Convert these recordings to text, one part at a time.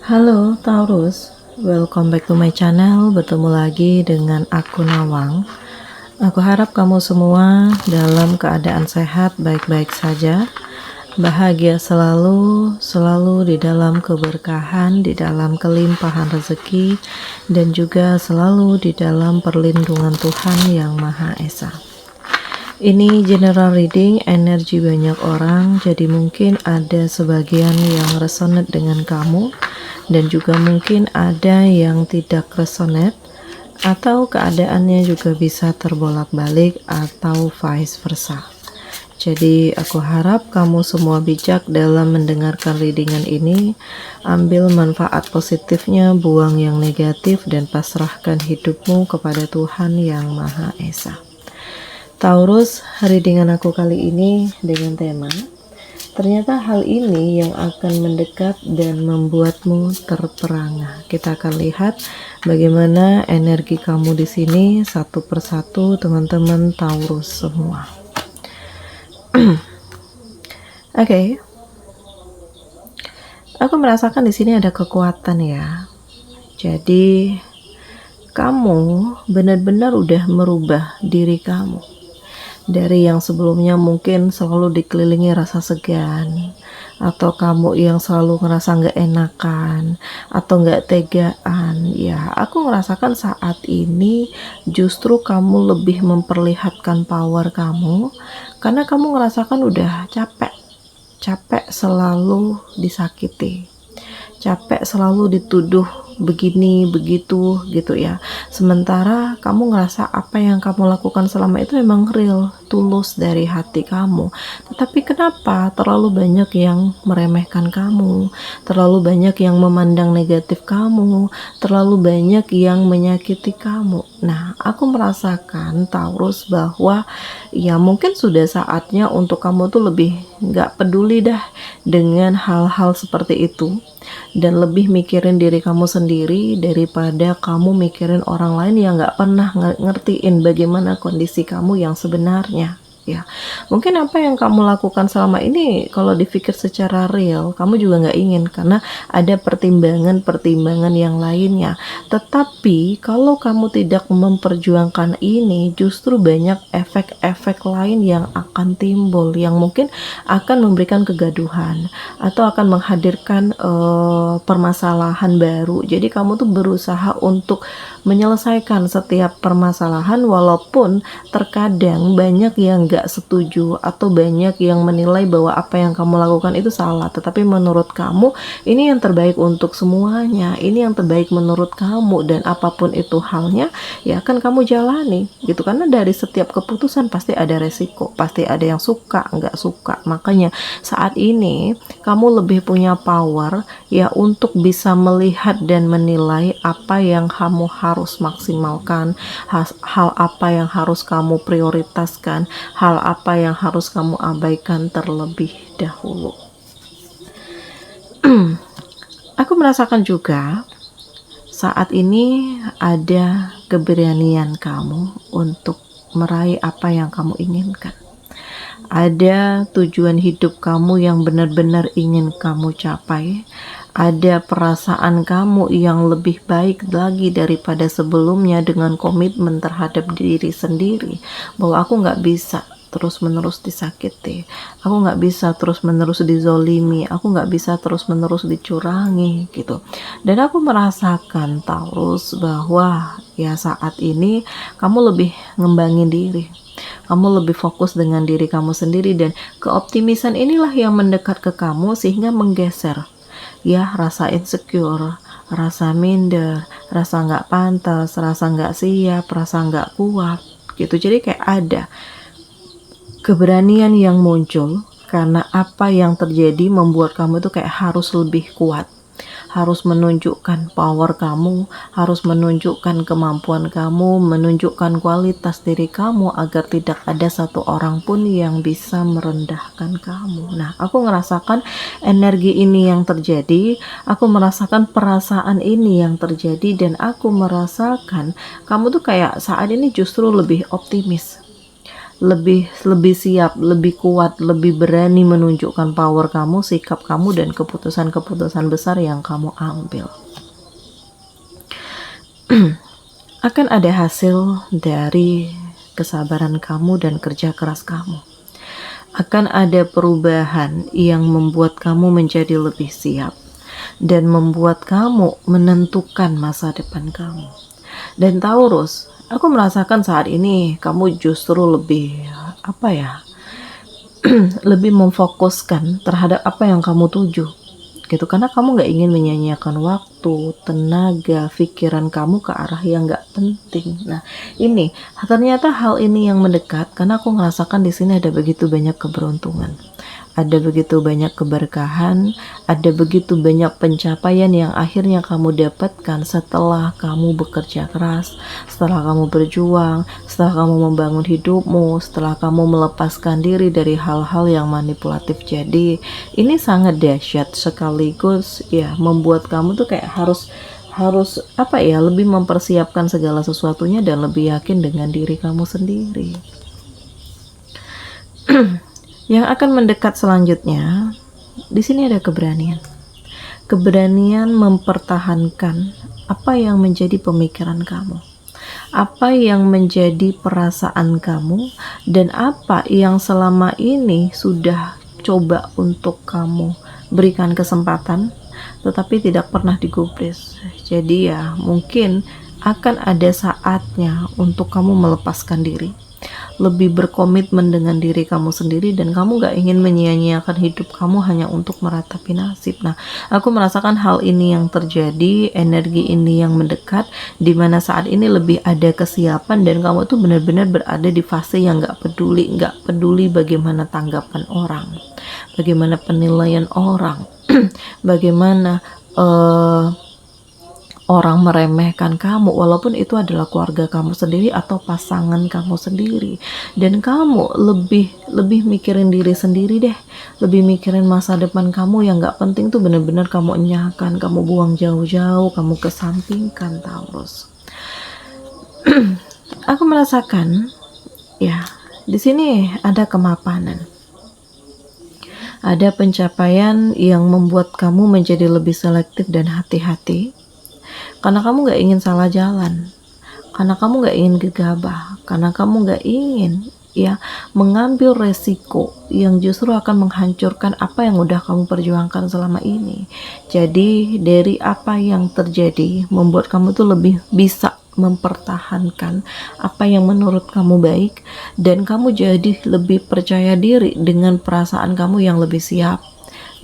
Halo Taurus, welcome back to my channel. Bertemu lagi dengan aku Nawang. Aku harap kamu semua dalam keadaan sehat, baik-baik saja, bahagia selalu, selalu di dalam keberkahan, di dalam kelimpahan rezeki, dan juga selalu di dalam perlindungan Tuhan Yang Maha Esa. Ini general reading energi banyak orang, jadi mungkin ada sebagian yang resonate dengan kamu, dan juga mungkin ada yang tidak resonate, atau keadaannya juga bisa terbolak-balik atau vice versa. Jadi aku harap kamu semua bijak dalam mendengarkan readingan ini. Ambil manfaat positifnya, buang yang negatif, dan pasrahkan hidupmu kepada Tuhan Yang Maha Esa. Taurus, readingan aku kali ini dengan tema ternyata hal ini yang akan mendekat dan membuatmu terperangah. Kita akan lihat bagaimana energi kamu di sini satu persatu, teman-teman Taurus semua. Oke. Aku merasakan di sini ada kekuatan ya. Jadi kamu benar-benar udah merubah diri kamu. Dari yang sebelumnya mungkin selalu dikelilingi rasa segan, atau kamu yang selalu ngerasa nggak enakan atau nggak tegaan, ya aku merasakan saat ini justru kamu lebih memperlihatkan power kamu, karena kamu ngerasakan udah capek selalu disakiti, capek selalu dituduh begini begitu gitu ya. Sementara kamu ngerasa apa yang kamu lakukan selama itu memang real, tulus dari hati kamu. Tetapi kenapa terlalu banyak yang meremehkan kamu, terlalu banyak yang memandang negatif kamu, terlalu banyak yang menyakiti kamu. Nah, aku merasakan Taurus bahwa ya mungkin sudah saatnya untuk kamu tuh lebih nggak peduli dah dengan hal-hal seperti itu, dan lebih mikirin diri kamu sendiri daripada kamu mikirin orang lain yang gak pernah ngertiin bagaimana kondisi kamu yang sebenarnya. Ya, mungkin apa yang kamu lakukan selama ini kalau dipikir secara real, kamu juga nggak ingin karena ada pertimbangan-pertimbangan yang lainnya. Tetapi kalau kamu tidak memperjuangkan ini, justru banyak efek-efek lain yang akan timbul, yang mungkin akan memberikan kegaduhan atau akan menghadirkan permasalahan baru. Jadi kamu tuh berusaha untuk menyelesaikan setiap permasalahan, walaupun terkadang banyak yang gak setuju atau banyak yang menilai bahwa apa yang kamu lakukan itu salah, tetapi menurut kamu ini yang terbaik untuk semuanya, ini yang terbaik menurut kamu, dan apapun itu halnya ya akan kamu jalani gitu. Karena dari setiap keputusan pasti ada resiko, pasti ada yang suka nggak suka. Makanya saat ini kamu lebih punya power ya untuk bisa melihat dan menilai apa yang kamu harus maksimalkan, hal apa yang harus kamu prioritaskan, hal apa yang harus kamu abaikan terlebih dahulu. Aku merasakan juga saat ini ada keberanian kamu untuk meraih apa yang kamu inginkan. Ada tujuan hidup kamu yang benar-benar ingin kamu capai. Ada perasaan kamu yang lebih baik lagi daripada sebelumnya, dengan komitmen terhadap diri sendiri bahwa aku nggak bisa terus-menerus disakiti, aku nggak bisa terus-menerus dizolimi, aku nggak bisa terus-menerus dicurangi gitu. Dan aku merasakan Taurus bahwa ya saat ini kamu lebih ngembangin diri, kamu lebih fokus dengan diri kamu sendiri, dan keoptimisan inilah yang mendekat ke kamu sehingga menggeser ya rasa insecure, rasa minder, rasa nggak pantas, rasa nggak siap, rasa nggak kuat gitu. Jadi kayak ada keberanian yang muncul karena apa yang terjadi membuat kamu itu kayak harus lebih kuat, harus menunjukkan power kamu, harus menunjukkan kemampuan kamu, menunjukkan kualitas diri kamu agar tidak ada satu orang pun yang bisa merendahkan kamu. Nah, aku ngerasakan energi ini yang terjadi, aku merasakan perasaan ini yang terjadi, dan aku merasakan kamu tuh kayak saat ini justru lebih optimis, lebih lebih siap, lebih kuat, lebih berani menunjukkan power kamu, sikap kamu, dan keputusan-keputusan besar yang kamu ambil. Akan ada hasil dari kesabaran kamu dan kerja keras kamu. Akan ada perubahan yang membuat kamu menjadi lebih siap dan membuat kamu menentukan masa depan kamu. Dan Taurus, aku merasakan saat ini kamu justru lebih lebih memfokuskan terhadap apa yang kamu tuju gitu, karena kamu nggak ingin menyia-nyiakan waktu, tenaga, pikiran kamu ke arah yang nggak penting. Nah, ini ternyata hal ini yang mendekat karena aku merasakan di sini ada begitu banyak keberuntungan, ada begitu banyak keberkahan, ada begitu banyak pencapaian yang akhirnya kamu dapatkan setelah kamu bekerja keras, setelah kamu berjuang, setelah kamu membangun hidupmu, setelah kamu melepaskan diri dari hal-hal yang manipulatif. Jadi ini sangat dahsyat sekaligus ya, membuat kamu tuh kayak harus lebih mempersiapkan segala sesuatunya dan lebih yakin dengan diri kamu sendiri. Yang akan mendekat selanjutnya, di sini ada keberanian. Keberanian mempertahankan apa yang menjadi pemikiran kamu, apa yang menjadi perasaan kamu, dan apa yang selama ini sudah coba untuk kamu berikan kesempatan, tetapi tidak pernah digubris. Jadi ya, mungkin akan ada saatnya untuk kamu melepaskan diri, lebih berkomitmen dengan diri kamu sendiri, dan kamu gak ingin menyia-nyiakan hidup kamu hanya untuk meratapi nasib. Nah, aku merasakan hal ini yang terjadi, energi ini yang mendekat, dimana saat ini lebih ada kesiapan dan kamu tuh benar-benar berada di fase yang gak peduli bagaimana tanggapan orang, bagaimana penilaian orang, bagaimana orang meremehkan kamu, walaupun itu adalah keluarga kamu sendiri atau pasangan kamu sendiri, dan kamu lebih mikirin diri sendiri deh, lebih mikirin masa depan kamu yang gak penting tuh bener-bener kamu enyahkan, kamu buang jauh-jauh, kamu kesampingkan, Taurus. Aku merasakan ya, di sini ada kemapanan, ada pencapaian yang membuat kamu menjadi lebih selektif dan hati-hati. Karena kamu gak ingin salah jalan, karena kamu gak ingin gegabah, karena kamu gak ingin ya mengambil resiko yang justru akan menghancurkan apa yang udah kamu perjuangkan selama ini. Jadi dari apa yang terjadi membuat kamu tuh lebih bisa mempertahankan apa yang menurut kamu baik, dan kamu jadi lebih percaya diri dengan perasaan kamu yang lebih siap,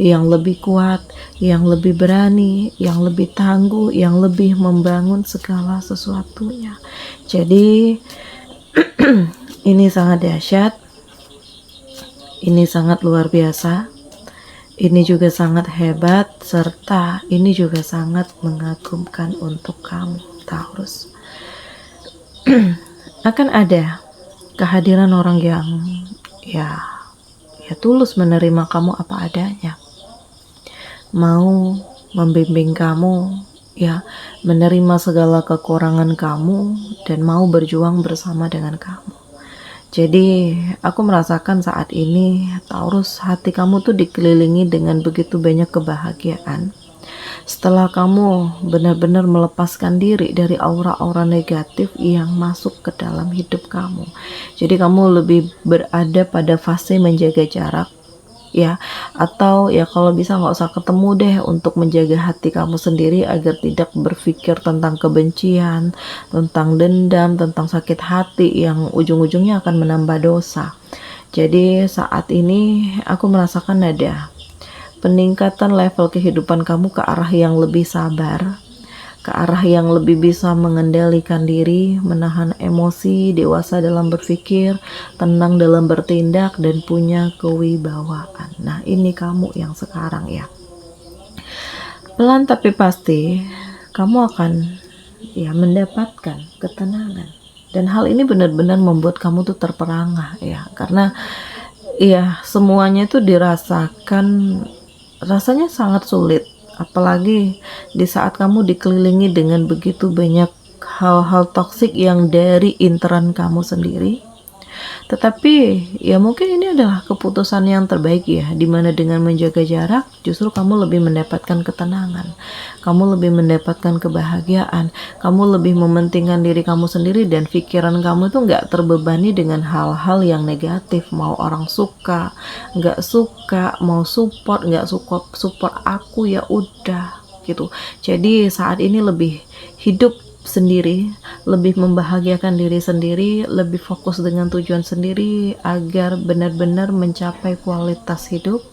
yang lebih kuat, yang lebih berani, yang lebih tangguh, yang lebih membangun segala sesuatunya. Jadi ini sangat dahsyat, ini sangat luar biasa, ini juga sangat hebat, serta ini juga sangat mengagumkan untuk kamu, Taurus. Akan ada kehadiran orang yang ya tulus menerima kamu apa adanya, mau membimbing kamu, ya menerima segala kekurangan kamu, dan mau berjuang bersama dengan kamu. Jadi aku merasakan saat ini, Taurus, hati kamu tuh dikelilingi dengan begitu banyak kebahagiaan setelah kamu benar-benar melepaskan diri dari aura-aura negatif yang masuk ke dalam hidup kamu. Jadi kamu lebih berada pada fase menjaga jarak ya, atau ya kalau bisa nggak usah ketemu deh, untuk menjaga hati kamu sendiri agar tidak berpikir tentang kebencian, tentang dendam, tentang sakit hati yang ujung-ujungnya akan menambah dosa. Jadi saat ini aku merasakan ada peningkatan level kehidupan kamu ke arah yang lebih sabar, ke arah yang lebih bisa mengendalikan diri, menahan emosi, dewasa dalam berpikir, tenang dalam bertindak, dan punya kewibawaan. Nah, ini kamu yang sekarang ya. Pelan tapi pasti kamu akan ya mendapatkan ketenangan. Dan hal ini benar-benar membuat kamu tuh terperangah ya, karena ya semuanya tuh dirasakan, rasanya sangat sulit. Apalagi di saat kamu dikelilingi dengan begitu banyak hal-hal toksik yang dari internal kamu sendiri, Tetapi ya mungkin ini adalah keputusan yang terbaik ya, dimana dengan menjaga jarak justru kamu lebih mendapatkan ketenangan, kamu lebih mendapatkan kebahagiaan, kamu lebih mementingkan diri kamu sendiri dan pikiran kamu tuh nggak terbebani dengan hal-hal yang negatif, mau orang suka, nggak suka, mau support, nggak support aku ya udah gitu. Jadi saat ini lebih hidup sendiri, lebih membahagiakan diri sendiri, lebih fokus dengan tujuan sendiri agar benar-benar mencapai kualitas hidup,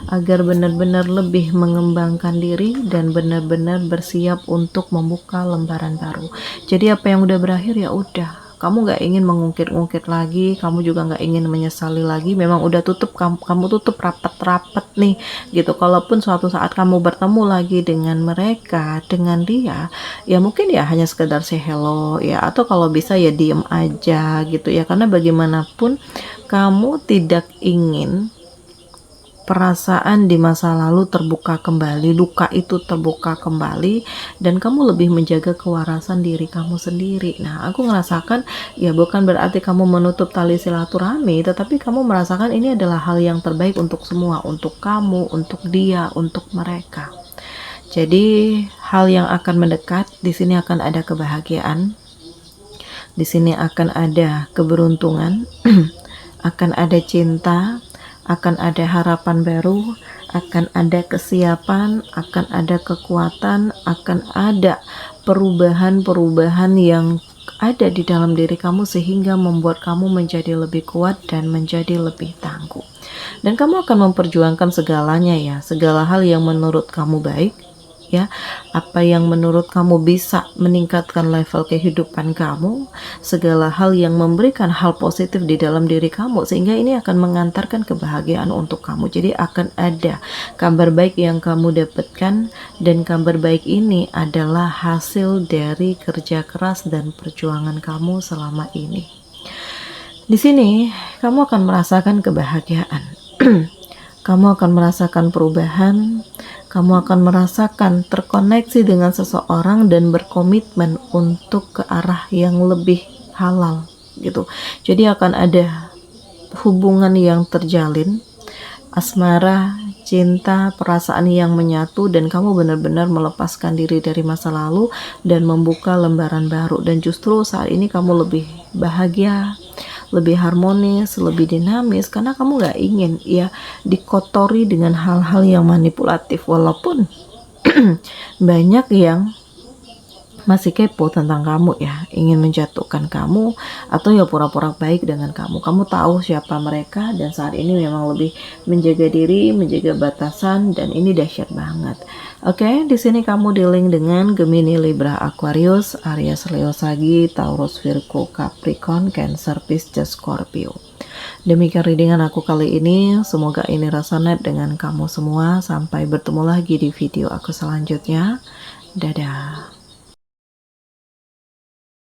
agar benar-benar lebih mengembangkan diri dan benar-benar bersiap untuk membuka lembaran baru. Jadi apa yang udah berakhir ya udah, kamu nggak ingin mengungkit-ungkit lagi, kamu juga nggak ingin menyesali lagi, memang udah tutup, kamu tutup rapat-rapat nih gitu. Kalaupun suatu saat kamu bertemu lagi dengan mereka, dengan dia, ya mungkin ya hanya sekedar say hello ya, atau kalau bisa ya diem aja gitu ya, karena bagaimanapun kamu tidak ingin perasaan di masa lalu terbuka kembali, luka itu terbuka kembali, dan kamu lebih menjaga kewarasan diri kamu sendiri. Nah, aku merasakan ya bukan berarti kamu menutup tali silaturahmi, tetapi kamu merasakan ini adalah hal yang terbaik untuk semua, untuk kamu, untuk dia, untuk mereka. Jadi, hal yang akan mendekat di sini akan ada kebahagiaan, di sini akan ada keberuntungan, akan ada cinta, akan ada harapan baru, akan ada kesiapan, akan ada kekuatan, akan ada perubahan-perubahan yang ada di dalam diri kamu sehingga membuat kamu menjadi lebih kuat dan menjadi lebih tangguh. Dan kamu akan memperjuangkan segalanya ya, segala hal yang menurut kamu baik, ya, apa yang menurut kamu bisa meningkatkan level kehidupan kamu, segala hal yang memberikan hal positif di dalam diri kamu, sehingga ini akan mengantarkan kebahagiaan untuk kamu. Jadi akan ada kabar baik yang kamu dapatkan, dan kabar baik ini adalah hasil dari kerja keras dan perjuangan kamu selama ini. Di sini kamu akan merasakan kebahagiaan. Kamu akan merasakan perubahan, kamu akan merasakan terkoneksi dengan seseorang dan berkomitmen untuk ke arah yang lebih halal gitu. Jadi akan ada hubungan yang terjalin, asmara, cinta, perasaan yang menyatu, dan kamu benar-benar melepaskan diri dari masa lalu dan membuka lembaran baru. Dan justru saat ini kamu lebih bahagia, lebih harmonis, lebih dinamis, karena kamu gak ingin ya dikotori dengan hal-hal yang manipulatif. Walaupun banyak yang masih kepo tentang kamu ya, ingin menjatuhkan kamu atau ya pura-pura baik dengan kamu. Kamu tahu siapa mereka, dan saat ini memang lebih menjaga diri, menjaga batasan, dan ini dahsyat banget. Oke, di sini kamu dealing dengan Gemini, Libra, Aquarius, Aries, Leo, Sagi, Taurus, Virgo, Capricorn, Cancer, Pisces, Scorpio. Demikian readingan aku kali ini, semoga ini resonate dengan kamu semua. Sampai bertemu lagi di video aku selanjutnya. Dadah.